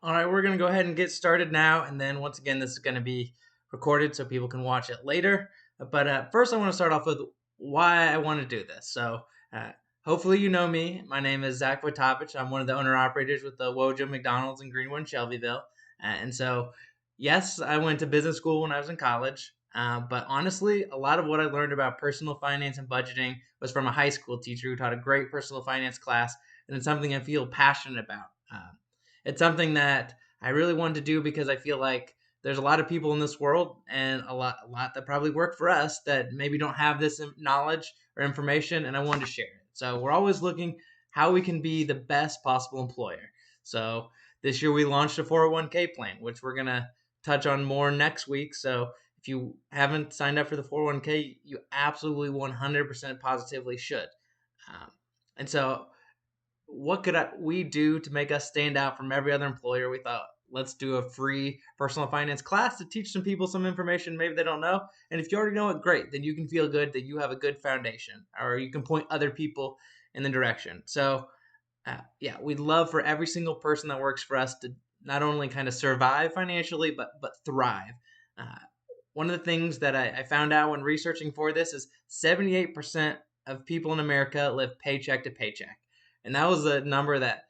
All right, we're going to go ahead and get started now. And then once again, this is going to be recorded so people can watch it later. But first, I want to start off with why I want to do this. So uh, hopefully you know me. My name is Zach Votovich. I'm one of the owner-operators with the Wojo McDonald's in Greenwood, Shelbyville. And so, yes, I went to business school when I was in college. But honestly, a lot of what I learned about personal finance and budgeting was from a high school teacher who taught a great personal finance class. And it's something I feel passionate about. It's something that I really wanted to do because I feel like there's a lot of people in this world and a lot that probably work for us that maybe don't have this knowledge or information, and I wanted to share it. So we're always looking how we can be the best possible employer. So this year we launched a 401k plan, which we're gonna touch on more next week. So if you haven't signed up for the 401k, you absolutely 100% positively should. Um, and so what could we do to make us stand out from every other employer? We thought, let's do a free personal finance class to teach some people some information maybe they don't know. And if you already know it, great. Then you can feel good that you have a good foundation, or you can point other people in the direction. So, yeah, we'd love for every single person that works for us to not only kind of survive financially, but thrive. Uh, One of the things that I found out when researching for this is 78% of people in America live paycheck to paycheck. And that was a number that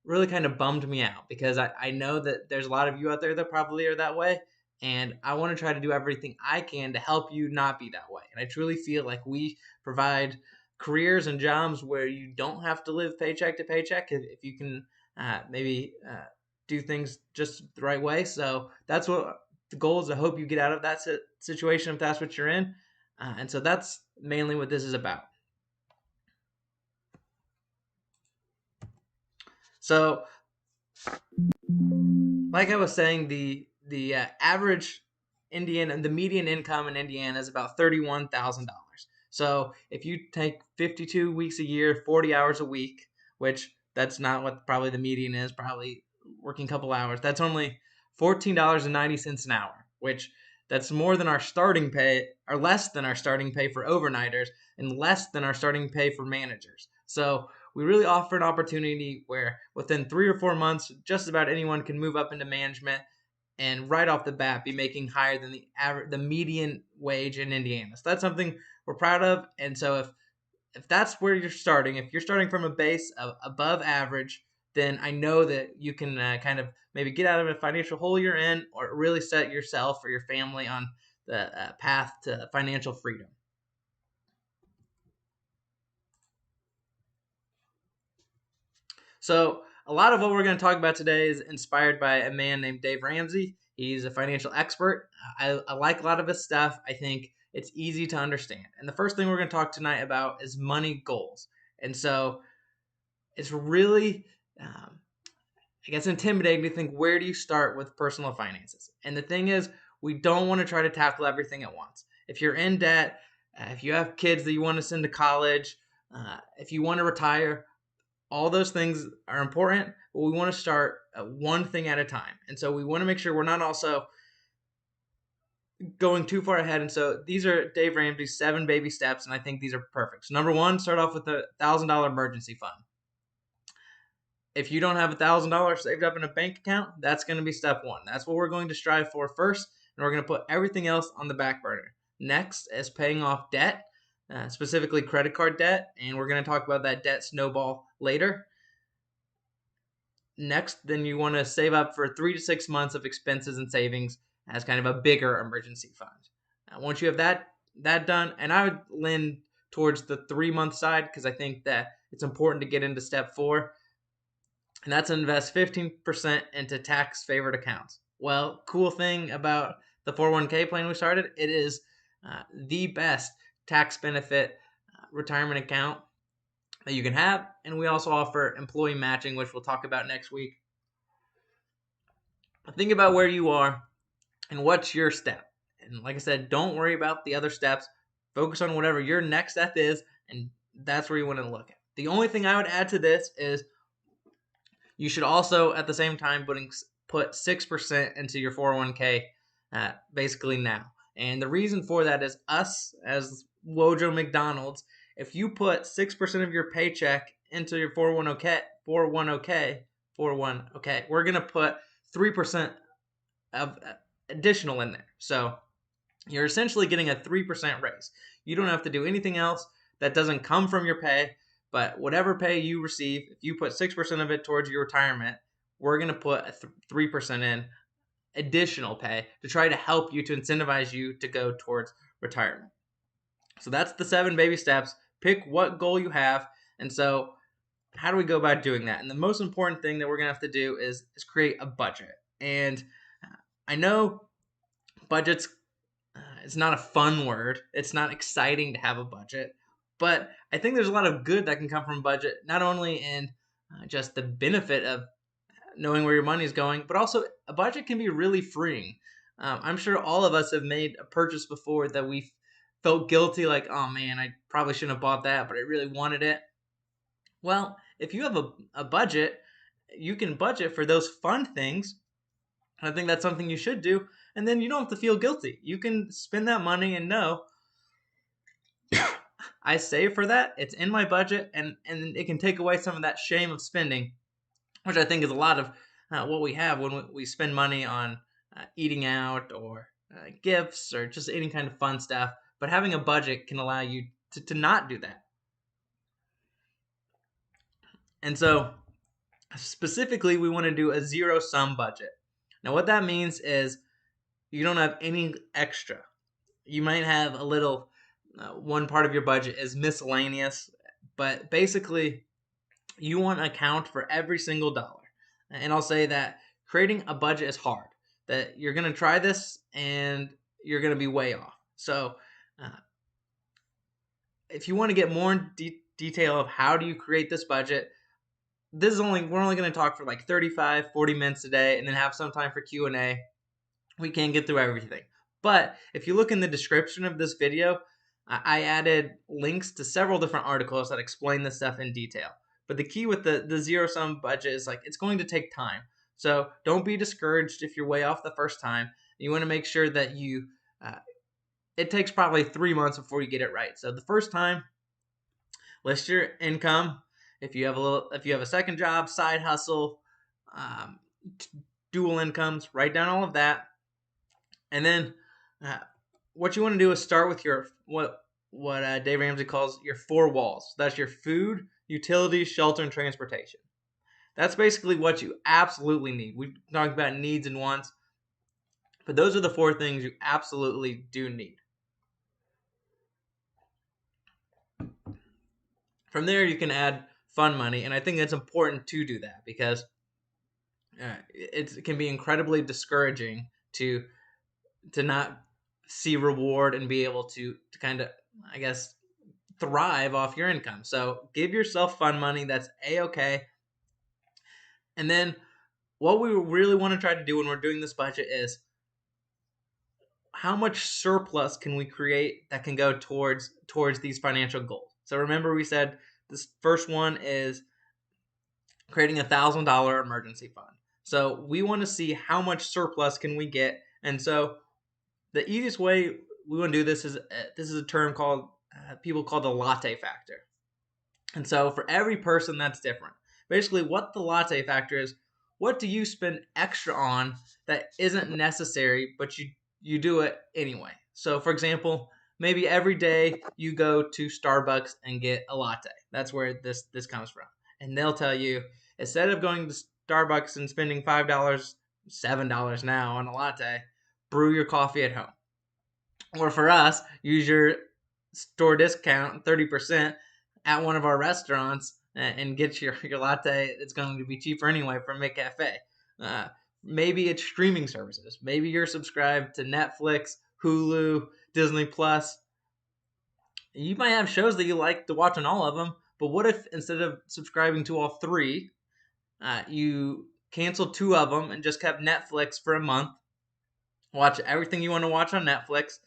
really kind of bummed me out because I know that there's a lot of you out there that probably are that way. And I want to try to do everything I can to help you not be that way. And I truly feel like we provide careers and jobs where you don't have to live paycheck to paycheck if you can maybe do things just the right way. So that's what the goal is. I hope you get out of that situation if that's what you're in. And so that's mainly what this is about. So, like I was saying, the average Indian and the median income in Indiana is about $31,000. So if you take 52 weeks a year, 40 hours a week, which that's not what probably the median is, probably working a couple hours, that's only $14.90 an hour, which that's more than our starting pay, or less than our starting pay for overnighters, and less than our starting pay for managers. So we really offer an opportunity where within 3 or 4 months, just about anyone can move up into management and right off the bat be making higher than the median wage in Indiana. So that's something we're proud of. And so if that's where you're starting, if you're starting from a base of above average, then I know that you can kind of maybe get out of a financial hole you're in, or really set yourself or your family on the path to financial freedom. So, a lot of what we're going to talk about today is inspired by a man named Dave Ramsey. He's a financial expert. I like a lot of his stuff. I think it's easy to understand. And the first thing we're going to talk tonight about is money goals. And so, it's really, I guess, intimidating to think, where do you start with personal finances? And the thing is, we don't want to try to tackle everything at once. If you're in debt, if you have kids that you want to send to college, if you want to retire, all those things are important, but we want to start one thing at a time. And so we want to make sure we're not also going too far ahead. And so these are Dave Ramsey's 7 baby steps, and I think these are perfect. So number one, start off with $1,000 emergency fund. If you don't have $1,000 saved up in a bank account, that's going to be step one. That's what we're going to strive for first, and we're going to put everything else on the back burner. Next is paying off debt, specifically credit card debt, and we're going to talk about that debt snowball later. Next, then you want to save up for 3 to 6 months of expenses and savings as kind of a bigger emergency fund. Now, once you have that done, and I would lean towards the 3 month side because I think that it's important to get into step four, and that's invest 15% into tax favored accounts. Well, cool thing about the 401k plan we started, it is the best tax benefit retirement account that you can have. And we also offer employee matching, which we'll talk about next week. Think about where you are and what's your step. And like I said, don't worry about the other steps. Focus on whatever your next step is, and that's where you want to look at. The only thing I would add to this is you should also, at the same time, put 6% into your 401k basically now. And the reason for that is us as Wojo McDonald's, if you put 6% of your paycheck into your 401k, we're going to put 3% of additional in there. So you're essentially getting a 3% raise. You don't have to do anything else that doesn't come from your pay, but whatever pay you receive, if you put 6% of it towards your retirement, we're going to put a 3% in additional pay to try to help you, to incentivize you to go towards retirement. So that's the 7 baby steps. Pick what goal you have. And so how do we go about doing that? And the most important thing that we're going to have to do is create a budget. And I know budgets, it's not a fun word. It's not exciting to have a budget. But I think there's a lot of good that can come from a budget, not only in just the benefit of knowing where your money is going, but also a budget can be really freeing. I'm sure all of us have made a purchase before that we felt guilty, like, oh man, I probably shouldn't have bought that, but I really wanted it. Well, if you have a budget, you can budget for those fun things. I think that's something you should do. And then you don't have to feel guilty. You can spend that money and know I save for that. It's in my budget, and it can take away some of that shame of spending, which I think is a lot of what we have when we spend money on eating out or gifts or just any kind of fun stuff. But having a budget can allow you to not do that. And so specifically, we want to do a zero-sum budget. Now, what that means is you don't have any extra. You might have a little, one part of your budget is miscellaneous, but basically you want to account for every single dollar. And I'll say that creating a budget is hard, that you're going to try this and you're going to be way off. So if you want to get more in detail of how do you create this budget, we're only going to talk for like 35, 40 minutes a day and then have some time for Q&A. We can't get through everything. But if you look in the description of this video, I added links to several different articles that explain this stuff in detail. But the key with the zero-sum budget is like it's going to take time. So don't be discouraged if you're way off the first time. You want to make sure that it takes probably 3 months before you get it right. So the first time, list your income. If you have a second job, side hustle, dual incomes, write down all of that. And then what you want to do is start with your what Dave Ramsey calls your 4 walls. That's your food, utilities, shelter, and transportation. That's basically what you absolutely need. We've talked about needs and wants, but those are the 4 things you absolutely do need. From there, you can add fun money, and I think it's important to do that because it can be incredibly discouraging to not see reward and be able to kind of, I guess, thrive off your income. So give yourself fun money. That's A-okay. And then what we really want to try to do when we're doing this budget is how much surplus can we create that can go towards these financial goals. So remember we said this first one is creating $1,000 emergency fund. So we want to see how much surplus can we get. And so the easiest way we want to do this is a term called people call the latte factor. And so for every person, that's different. Basically, what the latte factor is, what do you spend extra on that isn't necessary, but you do it anyway? So for example, maybe every day you go to Starbucks and get a latte. That's where this comes from. And they'll tell you, instead of going to Starbucks and spending $5, $7 now on a latte, brew your coffee at home. Or for us, use your store discount 30% at one of our restaurants and get your latte. It's going to be cheaper anyway from McCafe. Maybe it's streaming services. Maybe you're subscribed to Netflix, Hulu, Disney Plus. You might have shows that you like to watch on all of them, but what if instead of subscribing to all 3, you canceled 2 of them and just kept Netflix for a month? Watch everything you want to watch on Netflix.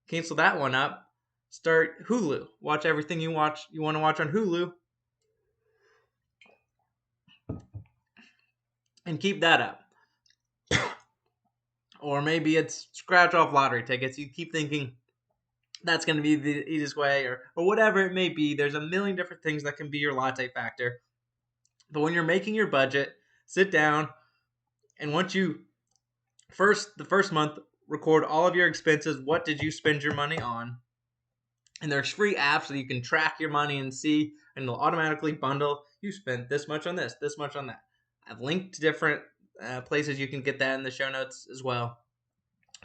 Cancel that one up. Start Hulu. Watch everything you want to watch on Hulu. And keep that up. Or maybe it's scratch off lottery tickets. You keep thinking that's going to be the easiest way, or whatever it may be. There's a million different things that can be your latte factor. But when you're making your budget, sit down, and once you The first month, record all of your expenses. What did you spend your money on? And there's free apps that you can track your money and see, and it'll automatically bundle. You spent this much on this much on that. I've linked to different places you can get that in the show notes as well.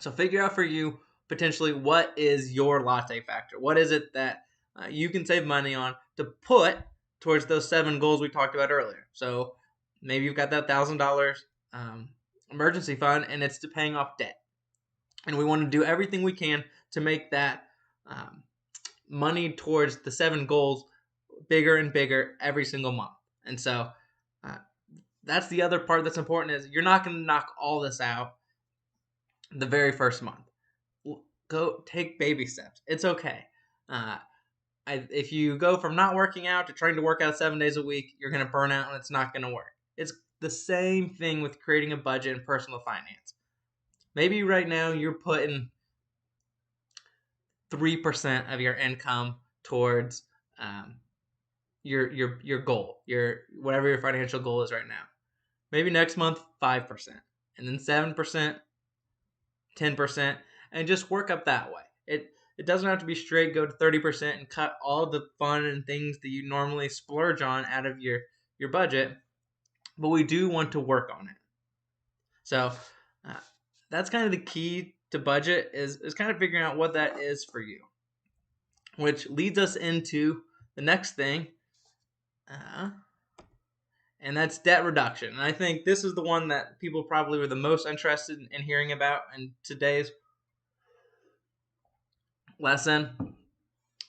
So figure out for you potentially what is your latte factor. What is it that you can save money on to put towards those 7 goals we talked about earlier. So maybe you've got that $1,000 emergency fund, and it's to paying off debt. And we want to do everything we can to make that money towards the 7 goals bigger and bigger every single month. And so uh, that's the other part that's important, is you're not going to knock all this out the very first month. Go take baby steps. It's okay. If you go from not working out to trying to work out 7 days a week, you're going to burn out and it's not going to work. It's the same thing with creating a budget and personal finance. Maybe right now you're putting 3% of your income towards your goal, your whatever your financial goal is right now. Maybe next month 5%, and then 7%, 10%, and just work up that way. It doesn't have to be straight. Go to 30% and cut all the fun and things that you normally splurge on out of your budget, but we do want to work on it. So that's kind of the key to budget, is kind of figuring out what that is for you, which leads us into the next thing, and that's debt reduction. And I think this is the one that people probably were the most interested in hearing about in today's lesson.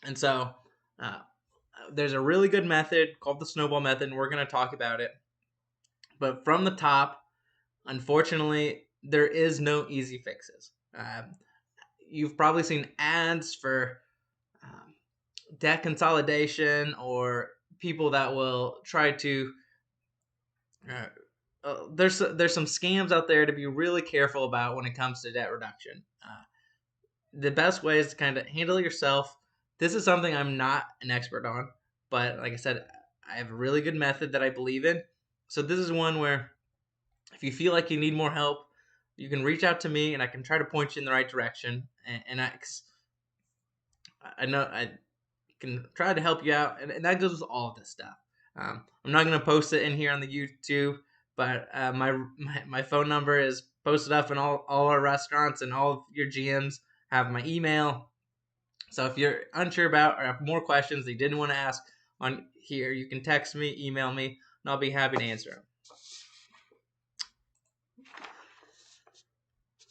And so there's a really good method called the snowball method, and we're going to talk about it. But from the top, unfortunately, there is no easy fixes. You've probably seen ads for debt consolidation, or people that will try to there's some scams out there to be really careful about when it comes to debt reduction. The best way is to kind of handle it yourself. This is something I'm not an expert on, but like I said, I have a really good method that I believe in. So this is one where if you feel like you need more help, you can reach out to me and I can try to point you in the right direction. And I know I can try to help you out, and that goes with all of this stuff. I'm not going to post it in here on the YouTube, but my phone number is posted up in all our restaurants, and all of your GMs have my email. So if you're unsure about or have more questions that you didn't want to ask on here, you can text me, email me, and I'll be happy to answer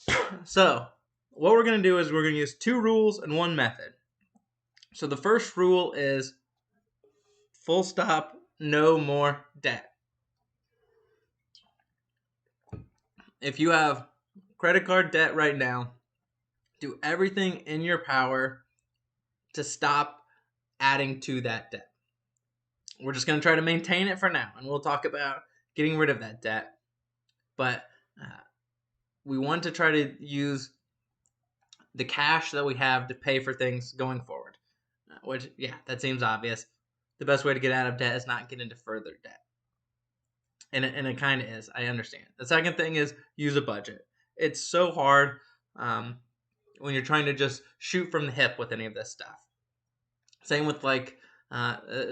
them. So what we're going to do is we're going to use 2 rules and 1 method. So the first rule is full stop, no more debt. If you have credit card debt right now, do everything in your power to stop adding to that debt. We're just going to try to maintain it for now, and we'll talk about getting rid of that debt. But we want to try to use the cash that we have to pay for things going forward, which, yeah, that seems obvious. The best way to get out of debt is not get into further debt. And it kind of is. I understand. The second thing is use a budget. It's so hard when you're trying to just shoot from the hip with any of this stuff. Same with like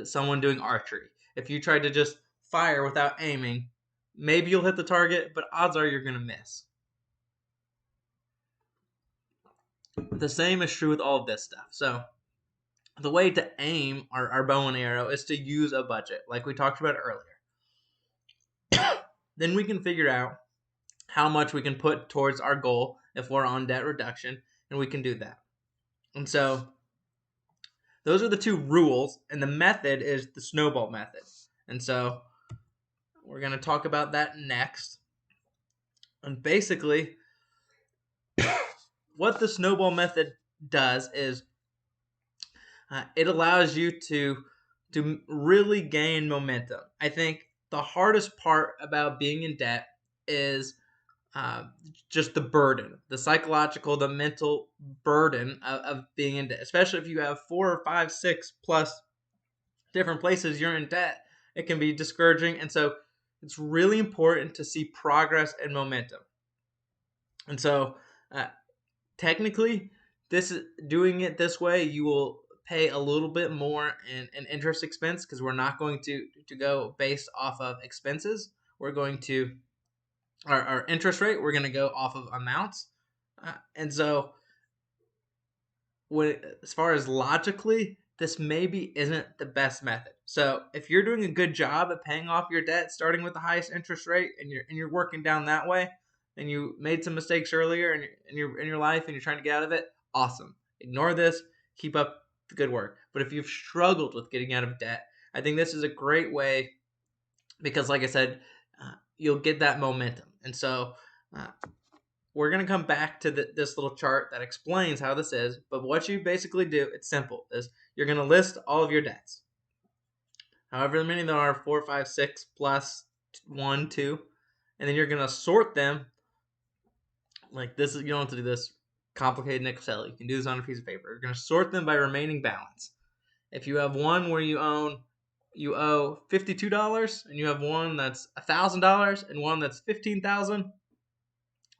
someone doing archery. If you try to just fire without aiming, maybe you'll hit the target, but odds are you're going to miss. The same is true with all of this stuff. So the way to aim our bow and arrow is to use a budget, like we talked about earlier. Then we can figure out how much we can put towards our goal if we're on debt reduction, and we can do that. And so those are the 2 rules, and the method is the snowball method. And so we're going to talk about that next. And basically, what the snowball method does is it allows you to really gain momentum. I think the hardest part about being in debt is just the burden, the psychological, the mental burden of being in debt, especially if you have 4 or 5, 6 plus different places you're in debt. It can be discouraging, and so it's really important to see progress and momentum. And so, uh, technically, doing it this way, you will pay a little bit more in interest expense because we're not going to go based off of expenses. We're going to our interest rate. We're going to go off of amounts, and so as far as logically, this maybe isn't the best method. So if you're doing a good job at paying off your debt, starting with the highest interest rate, and you're working down that way, and you made some mistakes earlier in your life, and you're trying to get out of it, awesome. Ignore this. Keep up the good work. But if you've struggled with getting out of debt, I think this is a great way because, like I said, you'll get that momentum. And so, uh, we're going to come back to this little chart that explains how this is. But what you basically do, it's simple, is you're going to list all of your debts. However many there are, 4, 5, 6 plus 1, 2. And then you're going to sort them like this. You don't have to do this complicated in Excel. You can do this on a piece of paper. You're going to sort them by remaining balance. If you have one where you owe $52 and you have one that's $1,000 and one that's $15,000,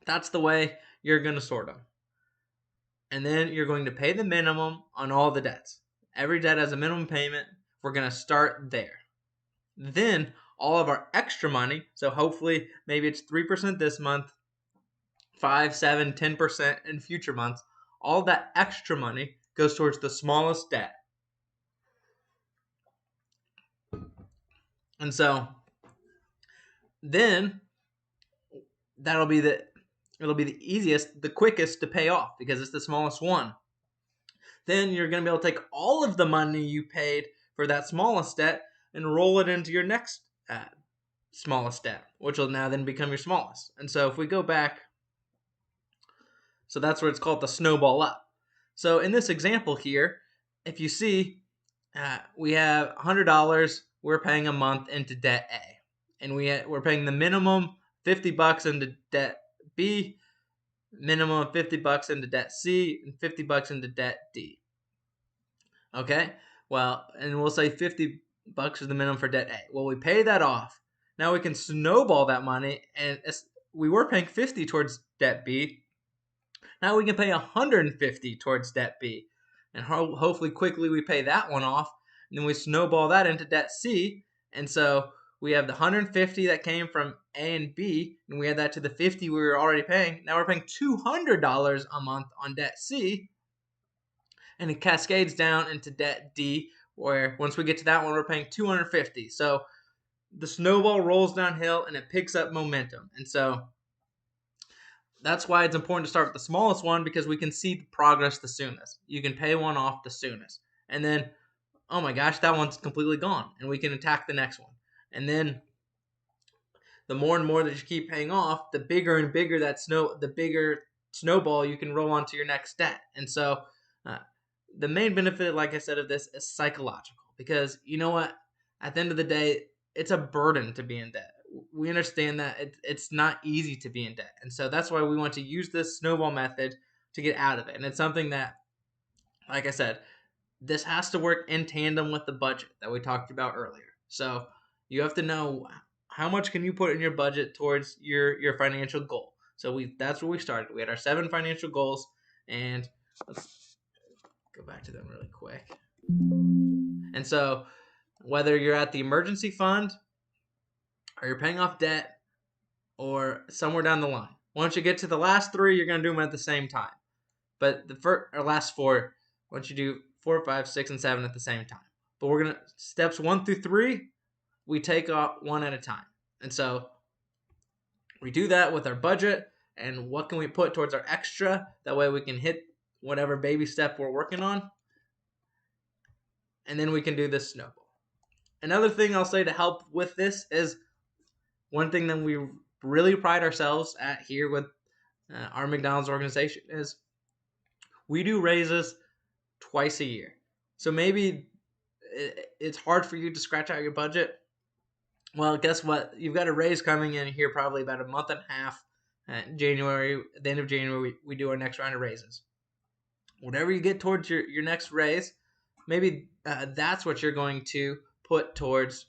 that's the way you're going to sort them. And then you're going to pay the minimum on all the debts. Every debt has a minimum payment. We're going to start there. Then all of our extra money, so hopefully maybe it's 3% this month, 5, 7, 10% in future months, all that extra money goes towards the smallest debt. And so then it'll be the easiest, the quickest to pay off because it's the smallest one. Then you're going to be able to take all of the money you paid for that smallest debt and roll it into your next smallest debt, which will now then become your smallest. And so if we go back, so that's where it's called the snowball up. So in this example here, if you see, we have $100 we're paying a month into debt A, and we're paying the minimum $50 into debt B, minimum $50 into debt C, and $50 into debt D. Okay, well, and we'll say $50 is the minimum for debt A. Well, we pay that off. Now we can snowball that money, and we were paying 50 towards debt B. Now we can pay 150 towards debt B, and hopefully quickly we pay that one off, and then we snowball that into debt C, and so we have the 150 that came from A and B, and we add that to the 50 we were already paying. Now we're paying $200 a month on debt C, and it cascades down into debt D, where once we get to that one, we're paying $250. So the snowball rolls downhill and it picks up momentum. And so that's why it's important to start with the smallest one, because we can see the progress the soonest. You can pay one off the soonest. And then, oh my gosh, that one's completely gone. And we can attack the next one. And then the more and more that you keep paying off, the bigger and bigger the bigger snowball you can roll onto your next debt. And so the main benefit, like I said, of this is psychological, because you know what? At the end of the day, it's a burden to be in debt. We understand that it's not easy to be in debt. And so that's why we want to use this snowball method to get out of it. And it's something that, like I said, this has to work in tandem with the budget that we talked about earlier. So you have to know how much can you put in your budget towards your financial goal. So that's where we started. We had our 7 financial goals, and let's go back to them really quick. And so whether you're at the emergency fund or you're paying off debt or somewhere down the line, once you get to the last 3, you're going to do them at the same time. But the first or last 4, once you do 4, 5, 6, and 7 at the same time. But we're going to, steps 1 through 3, we take off one at a time. And so we do that with our budget and what can we put towards our extra. That way we can hit whatever baby step we're working on. And then we can do this snowball. Another thing I'll say to help with this is one thing that we really pride ourselves at here with our McDonald's organization is we do raises twice a year. So maybe it's hard for you to scratch out your budget. Well, guess what? You've got a raise coming in here probably about a month and a half. January, at the end of January, we do our next round of raises. Whatever you get towards your next raise, maybe that's what you're going to put towards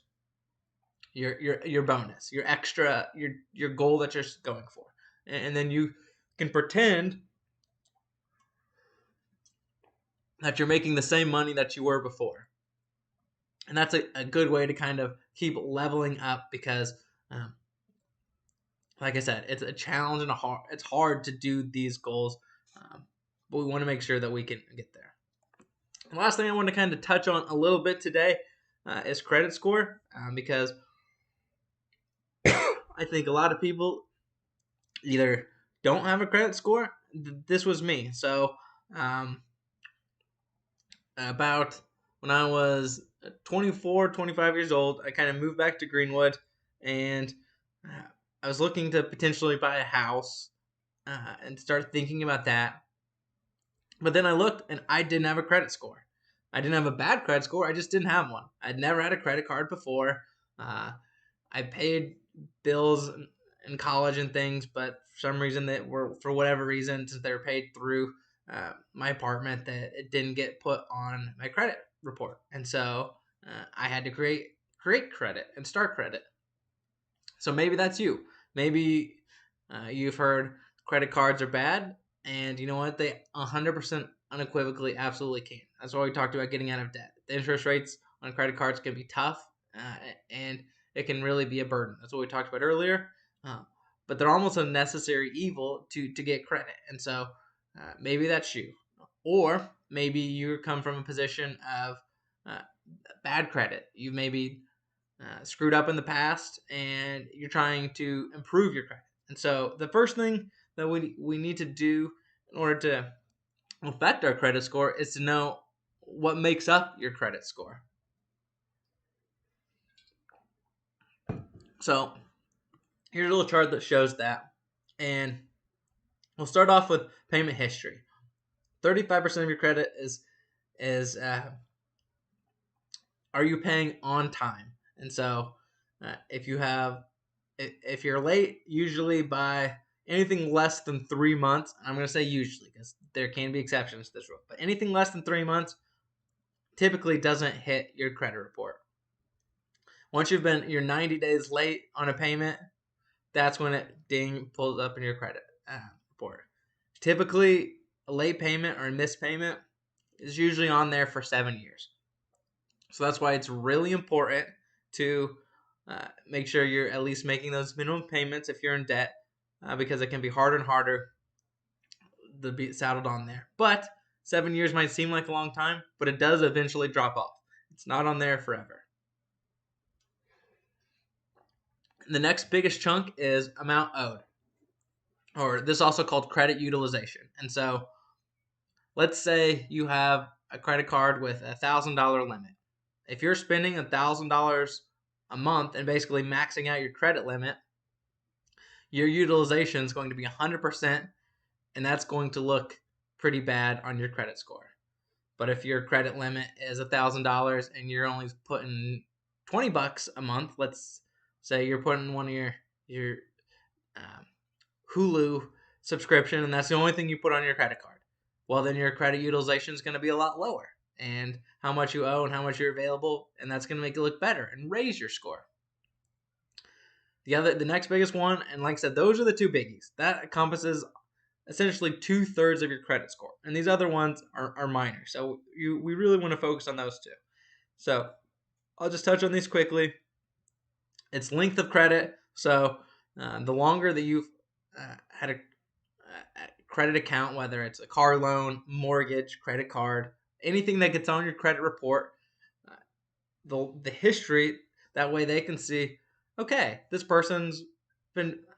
your bonus, your extra, your goal that you're going for. And then you can pretend that you're making the same money that you were before. And that's a good way to kind of keep leveling up because, um, like I said, it's a challenge and it's hard to do these goals, but we want to make sure that we can get there. The last thing I want to kind of touch on a little bit today is credit score, because I think a lot of people either don't have a credit score. This was me. So um, about when I was 24, 25 years old, I kind of moved back to Greenwood, and I was looking to potentially buy a house and start thinking about that. But then I looked and I didn't have a credit score. I didn't have a bad credit score. I just didn't have one. I'd never had a credit card before. Uh, I paid bills in college and things, but for some reason for whatever reason, since they were paid through my apartment, that it didn't get put on my credit report, and so I had to create credit and start credit. So maybe that's you. Maybe you've heard credit cards are bad, and you know what? They 100% unequivocally absolutely can. That's why we talked about getting out of debt. The interest rates on credit cards can be tough, and it can really be a burden. That's what we talked about earlier. Uh, but they're almost a necessary evil to get credit. And so maybe that's you. Or maybe you come from a position of uh, bad credit. You maybe screwed up in the past and you're trying to improve your credit. And so the first thing that we need to do in order to affect our credit score is to know what makes up your credit score. So here's a little chart that shows that. And we'll start off with payment history. 35% of your credit is are you paying on time? And so if you're late, usually by anything less than 3 months, I'm going to say usually because there can be exceptions to this rule, but anything less than 3 months typically doesn't hit your credit report. Once you're 90 days late on a payment, that's when it pulls up in your credit report. Typically, a late payment or a missed payment is usually on there for 7 years. So that's why it's really important to make sure you're at least making those minimum payments if you're in debt, because it can be harder and harder to be saddled on there. But 7 years might seem like a long time, but it does eventually drop off. It's not on there forever. The next biggest chunk is amount owed, or this is also called credit utilization. And so let's say you have a credit card with $1,000 limit. If you're spending $1,000 a month and basically maxing out your credit limit, your utilization is going to be 100%, and that's going to look pretty bad on your credit score. But if your credit limit is $1,000 and you're only putting $20 a month, let's say you're putting one of your Hulu subscription, and that's the only thing you put on your credit card. Well, then your credit utilization is going to be a lot lower, and how much you owe and how much you're available, and that's going to make it look better and raise your score. The next biggest one, and like I said, those are the two biggies. That encompasses essentially 2/3 of your credit score, and these other ones are minor. So we really want to focus on those two. So I'll just touch on these quickly. It's length of credit. So the longer that you've had a credit account, whether it's a car loan, mortgage, credit card, anything that gets on your credit report, the history, that way they can see, okay, this person's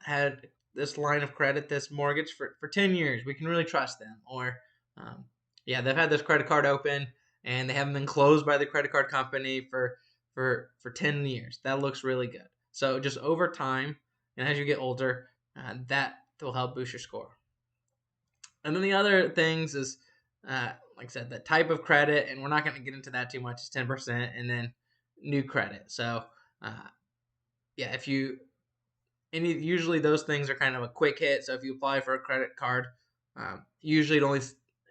had this line of credit, this mortgage for 10 years. We can really trust them. Or, yeah, they've had this credit card open and they haven't been closed by the credit card company for 10 years. That looks really good. So just over time, and as you get older, that will help boost your score. And then the other things is, like I said, the type of credit, and we're not going to get into that too much, is 10%, and then new credit. So, yeah, usually those things are kind of a quick hit. So if you apply for a credit card, usually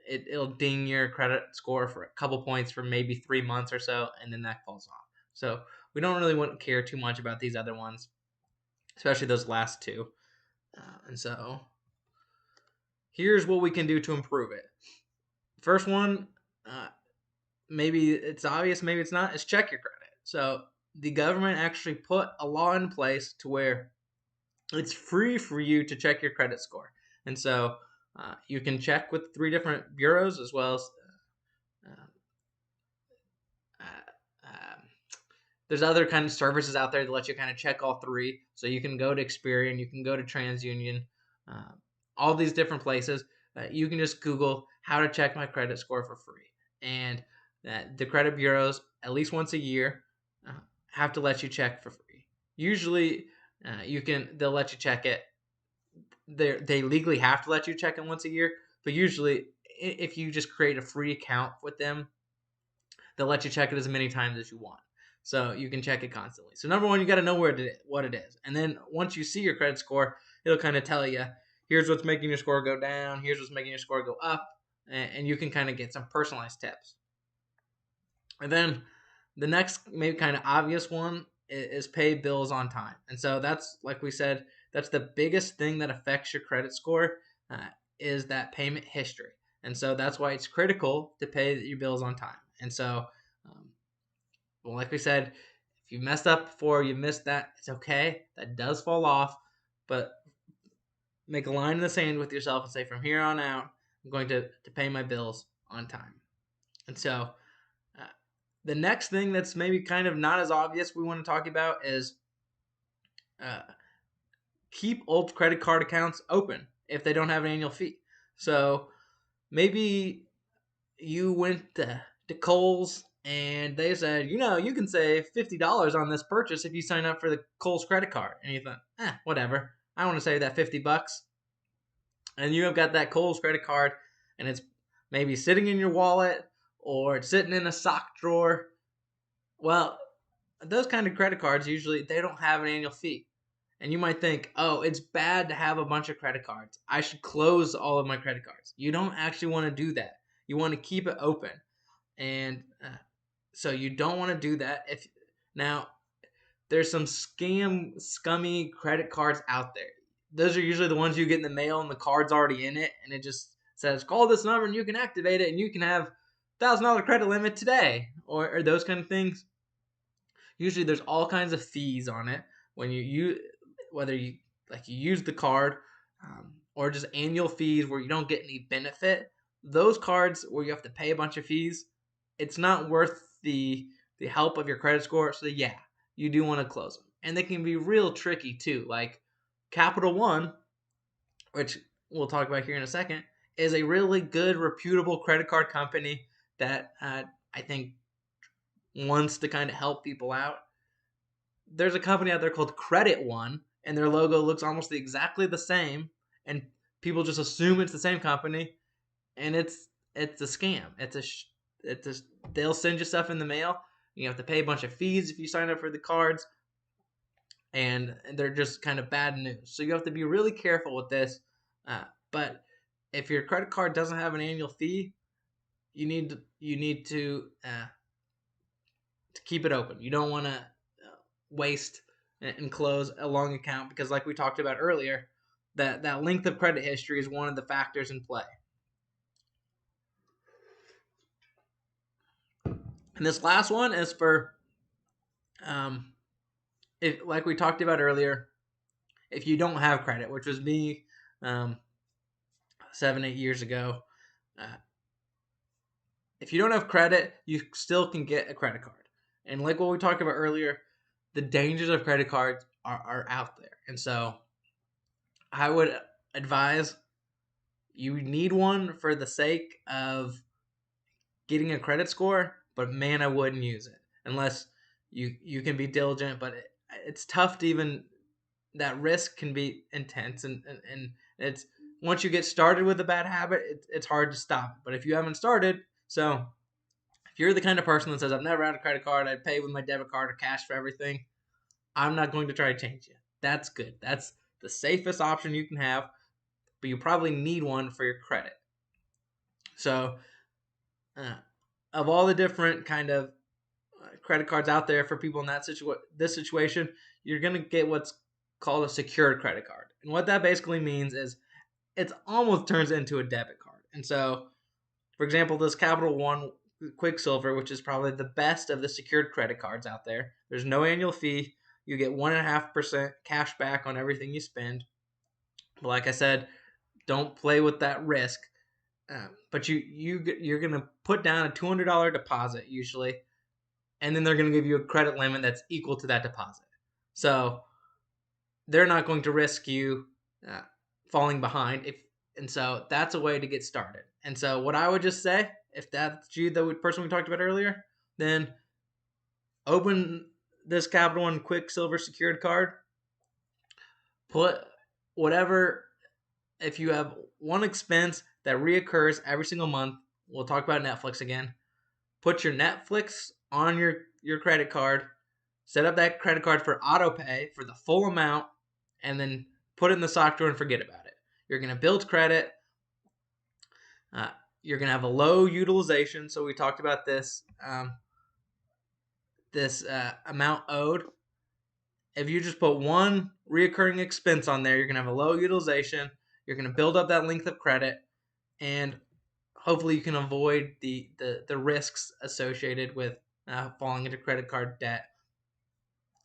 it'll ding your credit score for a couple points for maybe 3 months or so, and then that falls off. So we don't really want to care too much about these other ones, especially those last two. And so here's what we can do to improve it. First one, maybe it's obvious, maybe it's not, is check your credit. So the government actually put a law in place to where it's free for you to check your credit score. And so you can check with 3 different bureaus, as well as uh, uh, um, there's other kind of services out there that let you kind of check all 3. So you can go to Experian, you can go to TransUnion, uh, all these different places. You can just Google how to check my credit score for free. And the credit bureaus, at least once a year, uh, have to let you check for free. Usually, they'll let you check it. They legally have to let you check it once a year, but usually, if you just create a free account with them, they'll let you check it as many times as you want. So you can check it constantly. So number one, you got to know what it is. And then once you see your credit score, it'll kind of tell you, here's what's making your score go down, here's what's making your score go up, and you can kind of get some personalized tips. And then the next maybe kind of obvious one is pay bills on time. And so that's, like we said, that's the biggest thing that affects your credit score, is that payment history. And so that's why it's critical to pay your bills on time. And so, um, well, like we said, if you messed up before, you missed that, it's okay. That does fall off, but make a line in the sand with yourself and say, from here on out, I'm going to pay my bills on time. And so, uh, the next thing that's maybe kind of not as obvious we want to talk about is uh, keep old credit card accounts open if they don't have an annual fee. So maybe you went to Kohl's and they said, you can save $50 on this purchase if you sign up for the Kohl's credit card. And you thought, whatever. I want to save that $50. And you have got that Kohl's credit card, and it's maybe sitting in your wallet or it's sitting in a sock drawer. Well, those kind of credit cards, usually they don't have an annual fee. And you might think, oh, it's bad to have a bunch of credit cards, I should close all of my credit cards. You don't actually want to do that. You want to keep it open. And so you don't want to do that. If now there's some scummy credit cards out there. Those are usually the ones you get in the mail and the card's already in it, and it just says, call this number and you can activate it and you can have $1,000 credit limit today, or those kind of things. Usually there's all kinds of fees on it when whether you use the card, or just annual fees where you don't get any benefit. Those cards where you have to pay a bunch of fees, it's not worth the help of your credit score. So yeah, you do want to close them. And they can be real tricky too. Like Capital One, which we'll talk about here in a second, is a really good, reputable credit card company that I think wants to kind of help people out. There's a company out there called Credit One, and their logo looks almost exactly the same, and people just assume it's the same company, and it's a scam. They'll send you stuff in the mail. You have to pay a bunch of fees if you sign up for the cards, and they're just kind of bad news. So you have to be really careful with this. But if your credit card doesn't have an annual fee, you need to keep it open. You don't want to waste and close a long account, because, like we talked about earlier, that length of credit history is one of the factors in play. And this last one is for, if, like we talked about earlier, if you don't have credit, which was me 7-8 years ago. If you don't have credit, you still can get a credit card. And like what we talked about earlier, the dangers of credit cards are out there. And so I would advise you need one for the sake of getting a credit score, but man, I wouldn't use it unless you can be diligent. But it's tough to even, that risk can be intense, and it's, once you get started with a bad habit, it's hard to stop. But if you haven't started, so if you're the kind of person that says, I've never had a credit card, I pay with my debit card or cash for everything, I'm not going to try to change you. That's good. That's the safest option you can have, but you probably need one for your credit. So of all the different kind of credit cards out there for people in this situation, you're going to get what's called a secured credit card. And what that basically means is it almost turns into a debit card. And so, for example, this Capital One Quicksilver, which is probably the best of the secured credit cards out there, there's no annual fee. You get 1.5% cash back on everything you spend. But like I said, don't play with that risk. But you're gonna put down a $200 deposit usually, and then they're gonna give you a credit limit that's equal to that deposit. So they're not going to risk you uh, falling behind. And so that's a way to get started. And so what I would just say, if that's you, the person we talked about earlier, then open this Capital One Quicksilver secured card. Put whatever, if you have one expense that reoccurs every single month, we'll talk about Netflix again. Put your Netflix on your credit card. Set up that credit card for auto pay for the full amount, and then put it in the sock drawer and forget about it. You're going to build credit. You're going to have a low utilization. So we talked about this amount owed. If you just put one reoccurring expense on there, you're going to have a low utilization. You're going to build up that length of credit, and hopefully you can avoid the risks associated with falling into credit card debt.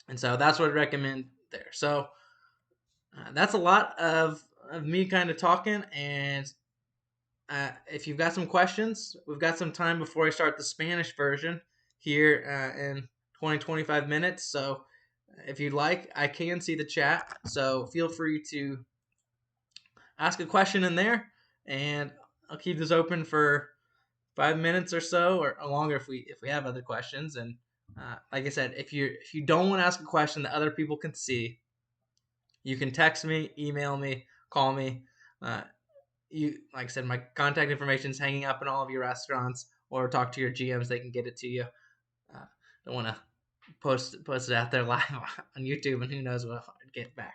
And so that's what I'd recommend there. So that's a lot of me kind of talking. And if you've got some questions, we've got some time before I start the Spanish version here in 25 minutes. So if you'd like, I can see the chat. So feel free to ask a question in there, and I'll keep this open for 5 minutes or so, or longer if we have other questions. And like I said, if you don't want to ask a question that other people can see, you can text me, email me, call me. Like I said, my contact information is hanging up in all of your restaurants, or talk to your GMs; they can get it to you. Don't want to post it out there live on YouTube, and who knows what I'd get back.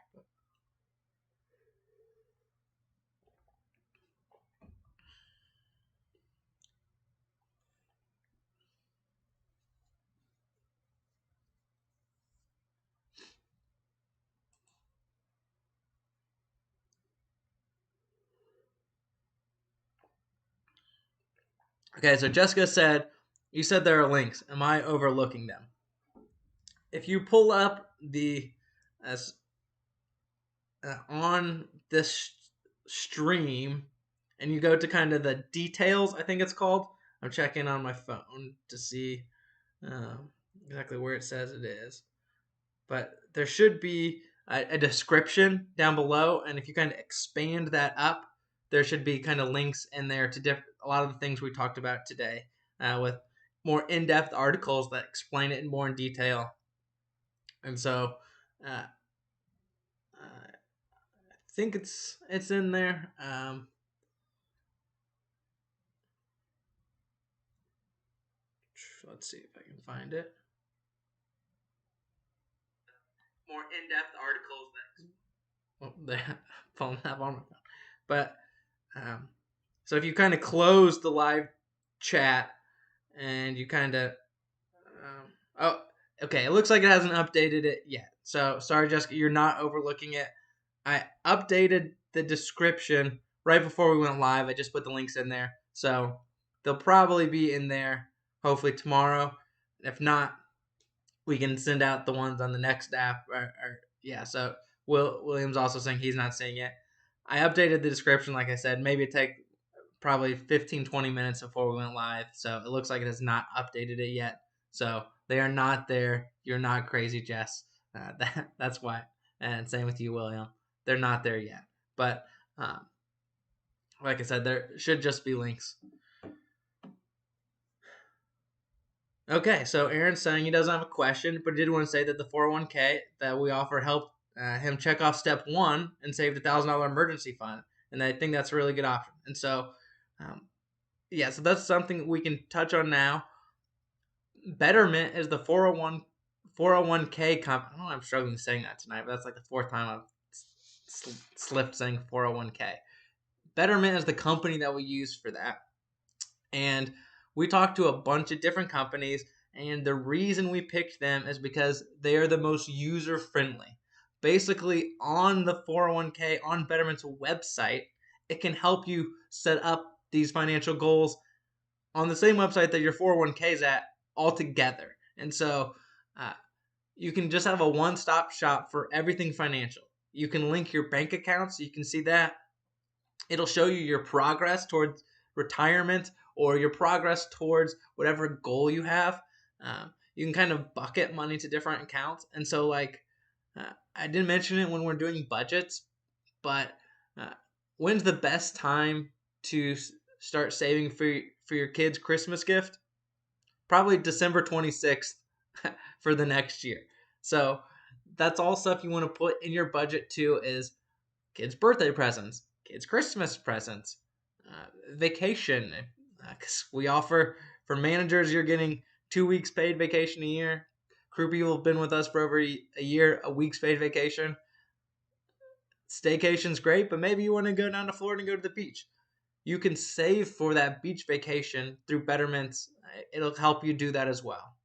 Okay, so Jessica said, you said there are links. Am I overlooking them? If you pull up the as on this stream and you go to kind of the details, I think it's called. I'm checking on my phone to see exactly where it says it is. But there should be a description down below, and if you kind of expand that up, there should be kind of links in there to a lot of the things we talked about today, with more in-depth articles that explain it in more in detail. And so I think it's in there. Let's see if I can find it. More in-depth articles that pulling up on my phone. But so if you kind of close the live chat and you kind of oh, okay, it looks like it hasn't updated it yet. So sorry, Jessica, you're not overlooking it. I updated the description right before we went live. I just put the links in there, so they'll probably be in there hopefully tomorrow. If not, we can send out the ones on the next app. Yeah, so William's also saying he's not seeing it. I updated the description, like I said. Maybe it take probably 15-20 minutes before we went live, so it looks like it has not updated it yet. So they are not there. You're not crazy, Jess. That's why. And same with you, William. They're not there yet. But like I said, there should just be links. Okay, so Aaron's saying he doesn't have a question, but he did want to say that the 401k that we offer helped him check off step 1 and saved $1,000 emergency fund. And I think that's a really good option. And so, yeah, so that's something we can touch on now. Betterment is the 401k company. I don't know, I'm struggling saying that tonight, but that's like the fourth time I've slipped saying 401k. Betterment is the company that we use for that. And we talked to a bunch of different companies, and the reason we picked them is because they are the most user friendly. Basically, on the 401k, on Betterment's website, it can help you set up these financial goals on the same website that your 401k is at all together. And so uh, you can just have a one-stop shop for everything financial. You can link your bank accounts. You can see that. It'll show you your progress towards retirement or your progress towards whatever goal you have. You can kind of bucket money to different accounts. And so, like, I didn't mention it when we're doing budgets, but uh, when's the best time to start saving for your kids' Christmas gift? Probably December 26th for the next year. So that's all stuff you want to put in your budget too, is kids' birthday presents, kids' Christmas presents, vacation. Because we offer for managers, you're getting 2 weeks paid vacation a year. Crew people have been with us for over a year, a week's paid vacation. Staycation's great, but maybe you want to go down to Florida and go to the beach. You can save for that beach vacation through Betterments. It'll help you do that as well.